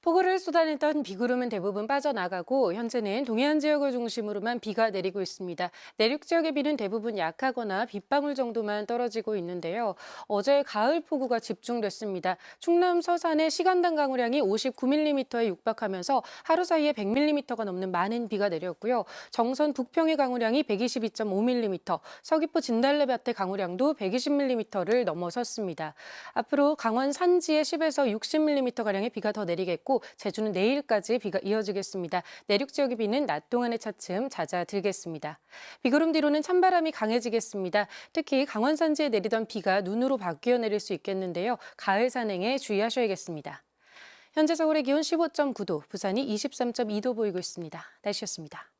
폭우를 쏟아내던 비구름은 대부분 빠져나가고 현재는 동해안 지역을 중심으로만 비가 내리고 있습니다. 내륙 지역의 비는 대부분 약하거나 빗방울 정도만 떨어지고 있는데요. 어제 가을 폭우가 집중됐습니다. 충남 서산의 시간당 강우량이 59mm에 육박하면서 하루 사이에 100mm가 넘는 많은 비가 내렸고요. 정선 북평의 강우량이 122.5mm, 서귀포 진달래밭의 강우량도 120mm를 넘어섰습니다. 앞으로 강원 산지에 10에서 60mm가량의 비가 더 내리겠고 제주는 내일까지 비가 이어지겠습니다. 내륙 지역의 비는 낮 동안에 차츰 잦아들겠습니다. 비구름 뒤로는 찬바람이 강해지겠습니다. 특히 강원 산지에 내리던 비가 눈으로 바뀌어 내릴 수 있겠는데요. 가을 산행에 주의하셔야겠습니다. 현재 서울의 기온 15.9도, 부산이 23.2도 보이고 있습니다. 날씨였습니다.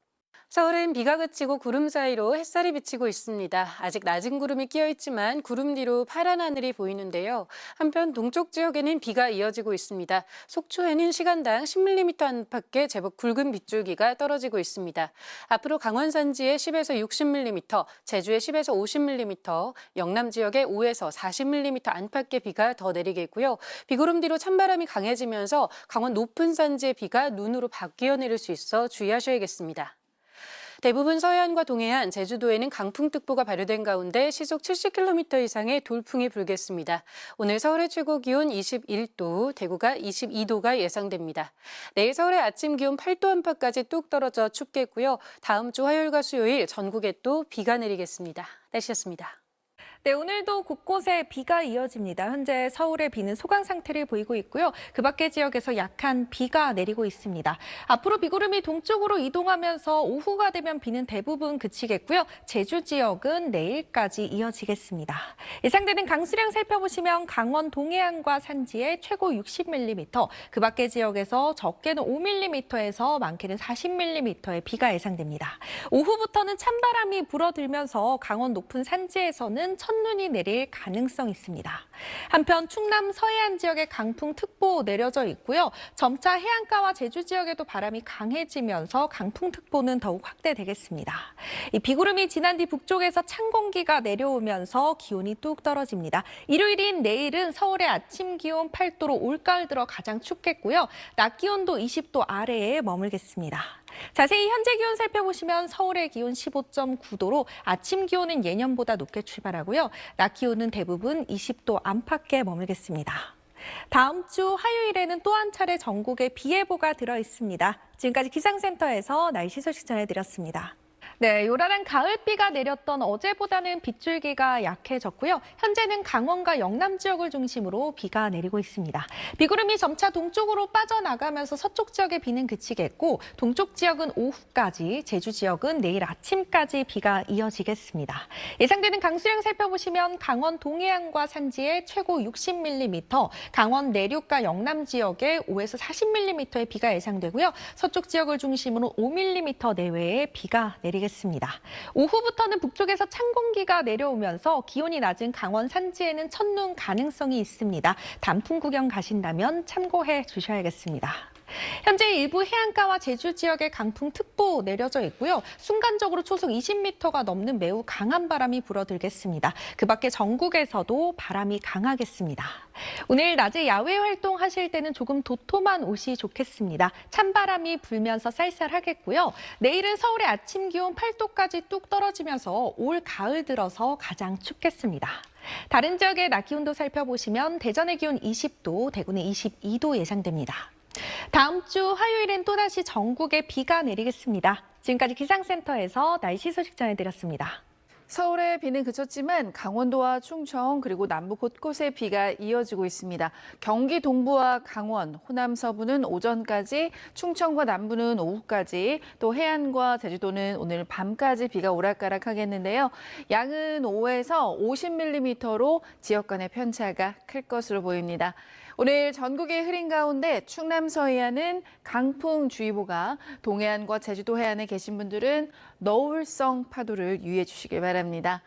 서울은 비가 그치고 구름 사이로 햇살이 비치고 있습니다. 아직 낮은 구름이 끼어 있지만 구름 뒤로 파란 하늘이 보이는데요. 한편 동쪽 지역에는 비가 이어지고 있습니다. 속초에는 시간당 10mm 안팎의 제법 굵은 빗줄기가 떨어지고 있습니다. 앞으로 강원 산지에 10에서 60mm, 제주에 10에서 50mm, 영남 지역에 5에서 40mm 안팎의 비가 더 내리겠고요. 비구름 뒤로 찬바람이 강해지면서 강원 높은 산지의 비가 눈으로 바뀌어 내릴 수 있어 주의하셔야겠습니다. 대부분 서해안과 동해안, 제주도에는 강풍특보가 발효된 가운데 시속 70km 이상의 돌풍이 불겠습니다. 오늘 서울의 최고 기온 21도, 대구가 22도가 예상됩니다. 내일 서울의 아침 기온 8도 안팎까지 뚝 떨어져 춥겠고요. 다음 주 화요일과 수요일 전국에 또 비가 내리겠습니다. 날씨였습니다. 네, 오늘도 곳곳에 비가 이어집니다. 현재 서울의 비는 소강 상태를 보이고 있고요. 그 밖의 지역에서 약한 비가 내리고 있습니다. 앞으로 비구름이 동쪽으로 이동하면서 오후가 되면 비는 대부분 그치겠고요. 제주 지역은 내일까지 이어지겠습니다. 예상되는 강수량 살펴보시면 강원 동해안과 산지에 최고 60mm, 그 밖의 지역에서 적게는 5mm에서 많게는 40mm의 비가 예상됩니다. 오후부터는 찬바람이 불어들면서 강원 높은 산지에서는 첫눈이 내릴 가능성이 있습니다. 한편 충남 서해안 지역에 강풍특보 내려져 있고요. 점차 해안가와 제주 지역에도 바람이 강해지면서 강풍특보는 더욱 확대되겠습니다. 이 비구름이 지난 뒤 북쪽에서 찬 공기가 내려오면서 기온이 뚝 떨어집니다. 일요일인 내일은 서울의 아침 기온 8도로 올가을 들어 가장 춥겠고요. 낮 기온도 20도 아래에 머물겠습니다. 자세히 현재 기온 살펴보시면 서울의 기온 15.9도로 아침 기온은 예년보다 높게 출발하고요. 낮 기온은 대부분 20도 안팎에 머물겠습니다. 다음 주 화요일에는 또 한 차례 전국에 비 예보가 들어 있습니다. 지금까지 기상센터에서 날씨 소식 전해드렸습니다. 네, 요란한 가을비가 내렸던 어제보다는 빗줄기가 약해졌고요. 현재는 강원과 영남 지역을 중심으로 비가 내리고 있습니다. 비구름이 점차 동쪽으로 빠져나가면서 서쪽 지역의 비는 그치겠고 동쪽 지역은 오후까지, 제주 지역은 내일 아침까지 비가 이어지겠습니다. 예상되는 강수량 살펴보시면 강원 동해안과 산지에 최고 60mm, 강원 내륙과 영남 지역에 5에서 40mm의 비가 예상되고요. 서쪽 지역을 중심으로 5mm 내외의 비가 내리겠습니다. 오후부터는 북쪽에서 찬 공기가 내려오면서 기온이 낮은 강원 산지에는 첫눈 가능성이 있습니다. 단풍 구경 가신다면 참고해 주셔야겠습니다. 현재 일부 해안가와 제주 지역에 강풍특보 내려져 있고요. 순간적으로 초속 20m가 넘는 매우 강한 바람이 불어들겠습니다. 그 밖에 전국에서도 바람이 강하겠습니다. 오늘 낮에 야외 활동하실 때는 조금 도톰한 옷이 좋겠습니다. 찬바람이 불면서 쌀쌀하겠고요. 내일은 서울의 아침 기온 8도까지 뚝 떨어지면서 올 가을 들어서 가장 춥겠습니다. 다른 지역의 낮 기온도 살펴보시면 대전의 기온 20도, 대구는 22도 예상됩니다. 다음 주 화요일엔 또다시 전국에 비가 내리겠습니다. 지금까지 기상센터에서 날씨 소식 전해드렸습니다. 서울의 비는 그쳤지만 강원도와 충청 그리고 남부 곳곳에 비가 이어지고 있습니다. 경기 동부와 강원, 호남 서부는 오전까지, 충청과 남부는 오후까지, 또 해안과 제주도는 오늘 밤까지 비가 오락가락하겠는데요. 양은 5에서 50mm로 지역 간의 편차가 클 것으로 보입니다. 오늘 전국이 흐린 가운데 충남 서해안은 강풍주의보가, 동해안과 제주도 해안에 계신 분들은 너울성 파도를 유의해 주시길 바랍니다.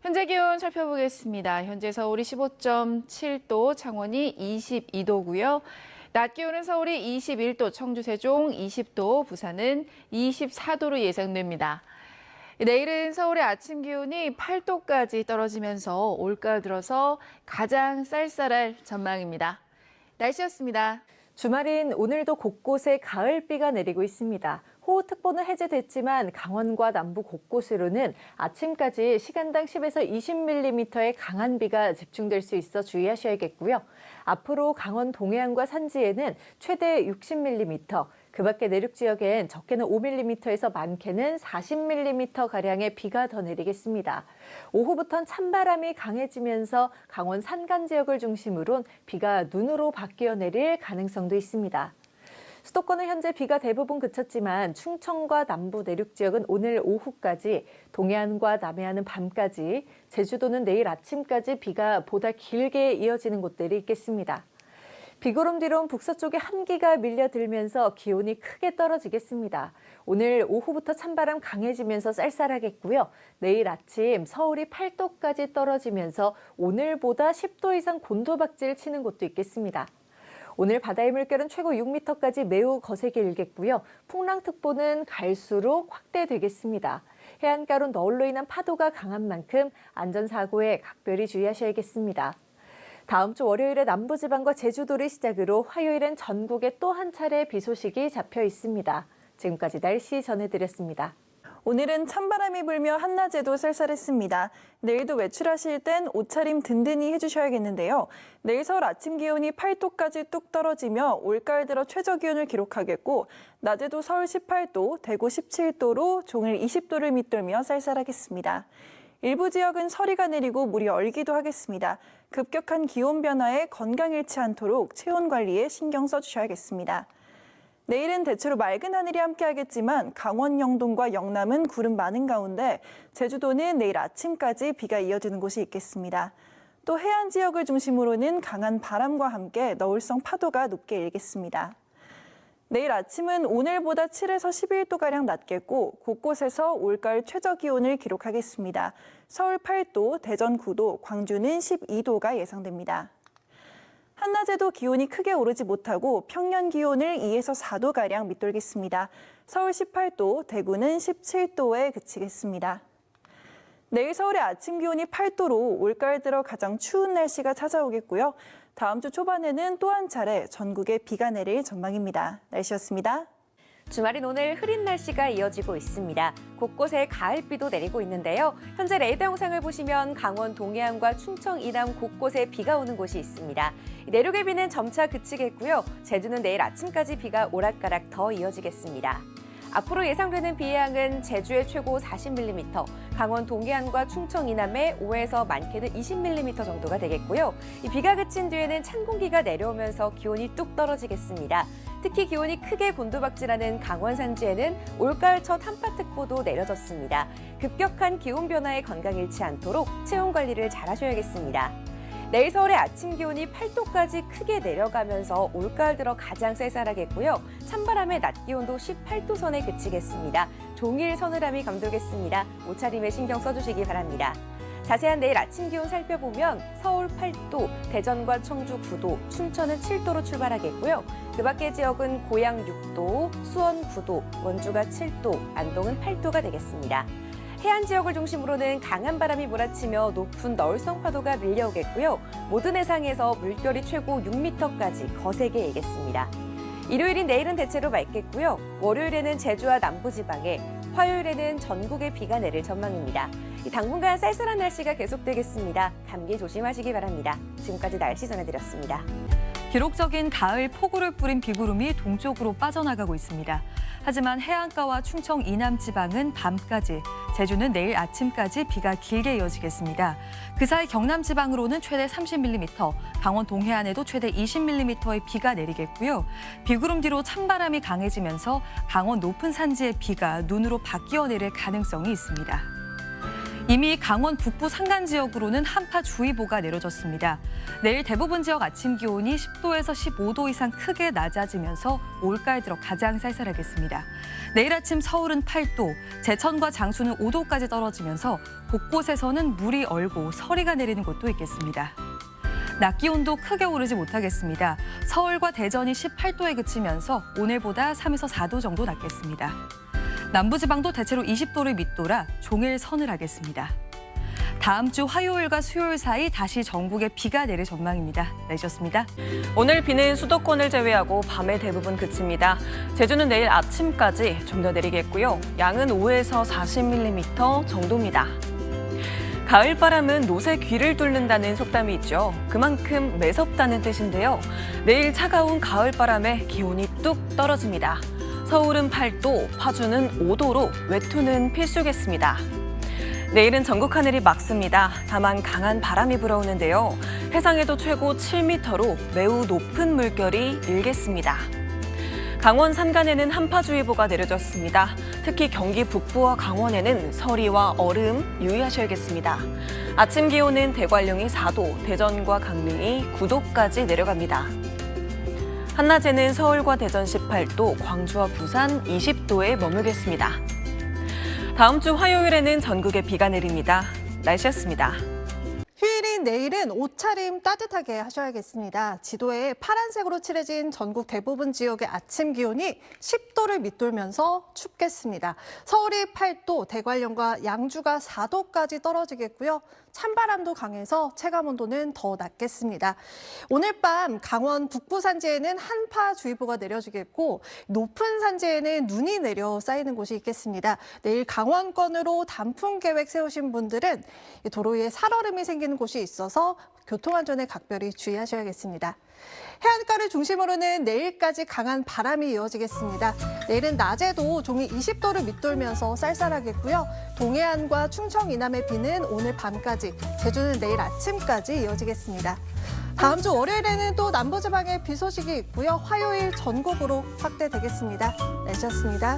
현재 기온 살펴보겠습니다. 현재 서울이 15.7도, 창원이 22도고요. 낮 기온은 서울이 21도, 청주, 세종 20도, 부산은 24도로 예상됩니다. 내일은 서울의 아침 기온이 8도까지 떨어지면서 올가을 들어서 가장 쌀쌀할 전망입니다. 날씨였습니다. 주말인 오늘도 곳곳에 가을비가 내리고 있습니다. 호우특보는 해제됐지만 강원과 남부 곳곳으로는 아침까지 시간당 10에서 20mm의 강한 비가 집중될 수 있어 주의하셔야겠고요. 앞으로 강원 동해안과 산지에는 최대 60mm, 그 밖에 내륙 지역엔 적게는 5mm에서 많게는 40mm가량의 비가 더 내리겠습니다. 오후부터는 찬바람이 강해지면서 강원 산간 지역을 중심으로 비가 눈으로 바뀌어 내릴 가능성도 있습니다. 수도권은 현재 비가 대부분 그쳤지만 충청과 남부 내륙 지역은 오늘 오후까지, 동해안과 남해안은 밤까지, 제주도는 내일 아침까지 비가 보다 길게 이어지는 곳들이 있겠습니다. 비구름 뒤로 북서쪽에 한기가 밀려들면서 기온이 크게 떨어지겠습니다. 오늘 오후부터 찬바람 강해지면서 쌀쌀하겠고요. 내일 아침 서울이 8도까지 떨어지면서 오늘보다 10도 이상 곤도박질 치는 곳도 있겠습니다. 오늘 바다의 물결은 최고 6m까지 매우 거세게 일겠고요. 풍랑특보는 갈수록 확대되겠습니다. 해안가로 너울로 인한 파도가 강한 만큼 안전사고에 각별히 주의하셔야겠습니다. 다음 주 월요일에 남부지방과 제주도를 시작으로 화요일엔 전국에 또 한 차례 비 소식이 잡혀 있습니다. 지금까지 날씨 전해드렸습니다. 오늘은 찬바람이 불며 한낮에도 쌀쌀했습니다. 내일도 외출하실 땐 옷차림 든든히 해주셔야겠는데요. 내일 서울 아침 기온이 8도까지 뚝 떨어지며 올가을 들어 최저 기온을 기록하겠고, 낮에도 서울 18도, 대구 17도로 종일 20도를 밑돌며 쌀쌀하겠습니다. 일부 지역은 서리가 내리고 물이 얼기도 하겠습니다. 급격한 기온 변화에 건강 잃지 않도록 체온 관리에 신경 써주셔야겠습니다. 내일은 대체로 맑은 하늘이 함께하겠지만 강원 영동과 영남은 구름 많은 가운데 제주도는 내일 아침까지 비가 이어지는 곳이 있겠습니다. 또 해안 지역을 중심으로는 강한 바람과 함께 너울성 파도가 높게 일겠습니다. 내일 아침은 오늘보다 7에서 11도가량 낮겠고 곳곳에서 올가을 최저 기온을 기록하겠습니다. 서울 8도, 대전 9도, 광주는 12도가 예상됩니다. 한낮에도 기온이 크게 오르지 못하고 평년 기온을 2에서 4도가량 밑돌겠습니다. 서울 18도, 대구는 17도에 그치겠습니다. 내일 서울의 아침 기온이 8도로 올가을 들어 가장 추운 날씨가 찾아오겠고요. 다음 주 초반에는 또 한 차례 전국에 비가 내릴 전망입니다. 날씨였습니다. 주말인 오늘 흐린 날씨가 이어지고 있습니다. 곳곳에 가을비도 내리고 있는데요. 현재 레이더 영상을 보시면 강원 동해안과 충청 이남 곳곳에 비가 오는 곳이 있습니다. 내륙의 비는 점차 그치겠고요. 제주는 내일 아침까지 비가 오락가락 더 이어지겠습니다. 앞으로 예상되는 비의 양은 제주의 최고 40mm, 강원 동해안과 충청 이남에 5에서 많게는 20mm 정도가 되겠고요. 이 비가 그친 뒤에는 찬 공기가 내려오면서 기온이 뚝 떨어지겠습니다. 특히 기온이 크게 곤두박질하는 강원 산지에는 올가을 첫 한파특보도 내려졌습니다. 급격한 기온 변화에 건강 잃지 않도록 체온 관리를 잘 하셔야겠습니다. 내일 서울의 아침 기온이 8도까지 크게 내려가면서 올가을 들어 가장 쌀쌀하겠고요. 찬바람의 낮 기온도 18도 선에 그치겠습니다. 종일 서늘함이 감돌겠습니다. 옷차림에 신경 써주시기 바랍니다. 자세한 내일 아침 기온 살펴보면 서울 8도, 대전과 청주 9도, 춘천은 7도로 출발하겠고요. 그 밖의 지역은 고양 6도, 수원 9도, 원주가 7도, 안동은 8도가 되겠습니다. 해안 지역을 중심으로는 강한 바람이 몰아치며 높은 너울성 파도가 밀려오겠고요. 모든 해상에서 물결이 최고 6m까지 거세게 일겠습니다. 일요일인 내일은 대체로 맑겠고요. 월요일에는 제주와 남부지방에, 화요일에는 전국에 비가 내릴 전망입니다. 당분간 쌀쌀한 날씨가 계속되겠습니다. 감기 조심하시기 바랍니다. 지금까지 날씨 전해드렸습니다. 기록적인 가을 폭우를 뿌린 비구름이 동쪽으로 빠져나가고 있습니다. 하지만 해안가와 충청 이남 지방은 밤까지, 제주는 내일 아침까지 비가 길게 이어지겠습니다. 그 사이 경남 지방으로는 최대 30mm, 강원 동해안에도 최대 20mm의 비가 내리겠고요. 비구름 뒤로 찬바람이 강해지면서 강원 높은 산지의 비가 눈으로 바뀌어 내릴 가능성이 있습니다. 이미 강원 북부 산간 지역으로는 한파주의보가 내려졌습니다. 내일 대부분 지역 아침 기온이 10도에서 15도 이상 크게 낮아지면서 올가을 들어 가장 쌀쌀하겠습니다. 내일 아침 서울은 8도, 제천과 장수는 5도까지 떨어지면서 곳곳에서는 물이 얼고 서리가 내리는 곳도 있겠습니다. 낮 기온도 크게 오르지 못하겠습니다. 서울과 대전이 18도에 그치면서 오늘보다 3에서 4도 정도 낮겠습니다. 남부지방도 대체로 20도를 밑돌아 종일 서늘하겠습니다. 다음 주 화요일과 수요일 사이 다시 전국에 비가 내릴 전망입니다. 날씨였습니다. 오늘 비는 수도권을 제외하고 밤에 대부분 그칩니다. 제주는 내일 아침까지 좀 더 내리겠고요. 양은 5에서 40mm 정도입니다. 가을바람은 노새 귀를 뚫는다는 속담이 있죠. 그만큼 매섭다는 뜻인데요. 내일 차가운 가을바람에 기온이 뚝 떨어집니다. 서울은 8도, 파주는 5도로 외투는 필수겠습니다. 내일은 전국 하늘이 맑습니다. 다만 강한 바람이 불어오는데요. 해상에도 최고 7m로 매우 높은 물결이 일겠습니다. 강원 산간에는 한파주의보가 내려졌습니다. 특히 경기 북부와 강원에는 서리와 얼음 유의하셔야겠습니다. 아침 기온은 대관령이 4도, 대전과 강릉이 9도까지 내려갑니다. 한낮에는 서울과 대전 18도, 광주와 부산 20도에 머물겠습니다. 다음 주 화요일에는 전국에 비가 내립니다. 날씨였습니다. 휴일인 내일은 옷차림 따뜻하게 하셔야겠습니다. 지도에 파란색으로 칠해진 전국 대부분 지역의 아침 기온이 10도를 밑돌면서 춥겠습니다. 서울이 8도, 대관령과 양주가 4도까지 떨어지겠고요. 찬바람도 강해서 체감온도는 더 낮겠습니다. 오늘 밤 강원 북부 산지에는 한파주의보가 내려지겠고 높은 산지에는 눈이 내려 쌓이는 곳이 있겠습니다. 내일 강원권으로 단풍 계획 세우신 분들은 도로 위에 살얼음이 생기는 곳이 있어서 교통안전에 각별히 주의하셔야겠습니다. 해안가를 중심으로는 내일까지 강한 바람이 이어지겠습니다. 내일은 낮에도 종이 20도를 밑돌면서 쌀쌀하겠고요. 동해안과 충청 이남의 비는 오늘 밤까지, 제주는 내일 아침까지 이어지겠습니다. 다음 주 월요일에는 또 남부지방에 비 소식이 있고요. 화요일 전국으로 확대되겠습니다. 날씨였습니다.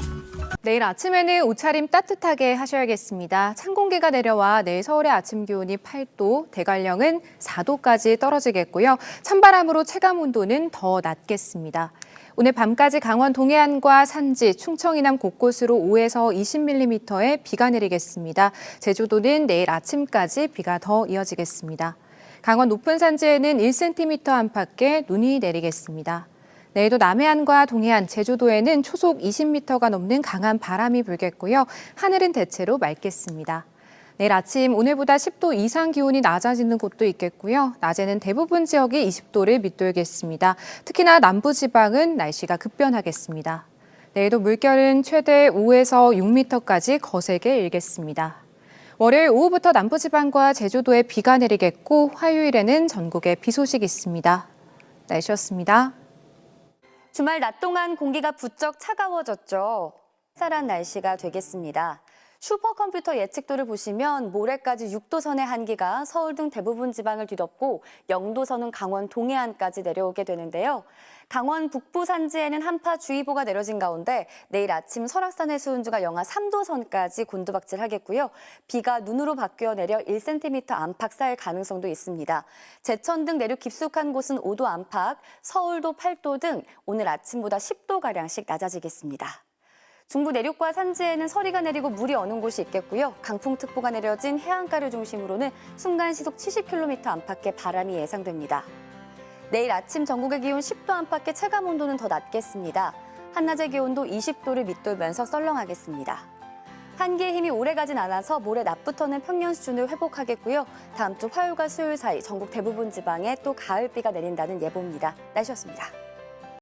내일 아침에는 옷차림 따뜻하게 하셔야겠습니다. 찬 공기가 내려와 내일 서울의 아침 기온이 8도, 대관령은 4도까지 떨어지겠고요. 찬바람으로 체감 온도는 더 낮겠습니다. 오늘 밤까지 강원 동해안과 산지, 충청 이남 곳곳으로 5에서 20mm의 비가 내리겠습니다. 제주도는 내일 아침까지 비가 더 이어지겠습니다. 강원 높은 산지에는 1cm 안팎의 눈이 내리겠습니다. 내일도 남해안과 동해안, 제주도에는 초속 20m가 넘는 강한 바람이 불겠고요. 하늘은 대체로 맑겠습니다. 내일 아침 오늘보다 10도 이상 기온이 낮아지는 곳도 있겠고요. 낮에는 대부분 지역이 20도를 밑돌겠습니다. 특히나 남부지방은 날씨가 급변하겠습니다. 내일도 물결은 최대 5에서 6m까지 거세게 일겠습니다. 월요일 오후부터 남부지방과 제주도에 비가 내리겠고 화요일에는 전국에 비 소식이 있습니다. 날씨였습니다. 주말 낮 동안 공기가 부쩍 차가워졌죠. 쌀쌀한 날씨가 되겠습니다. 슈퍼컴퓨터 예측도를 보시면 모레까지 6도선의 한기가 서울 등 대부분 지방을 뒤덮고 0도선은 강원 동해안까지 내려오게 되는데요. 강원 북부 산지에는 한파주의보가 내려진 가운데 내일 아침 설악산 해수운주가 영하 3도선까지 곤두박질하겠고요. 비가 눈으로 바뀌어 내려 1cm 안팎 쌓일 가능성도 있습니다. 제천 등 내륙 깊숙한 곳은 5도 안팎, 서울도 8도 등 오늘 아침보다 10도가량씩 낮아지겠습니다. 중부 내륙과 산지에는 서리가 내리고 물이 어는 곳이 있겠고요. 강풍특보가 내려진 해안가를 중심으로는 순간 시속 70km 안팎의 바람이 예상됩니다. 내일 아침 전국의 기온 10도 안팎의 체감 온도는 더 낮겠습니다. 한낮의 기온도 20도를 밑돌면서 썰렁하겠습니다. 한기의 힘이 오래가진 않아서 모레 낮부터는 평년 수준을 회복하겠고요. 다음 주 화요일과 수요일 사이 전국 대부분 지방에 또 가을비가 내린다는 예보입니다. 날씨였습니다.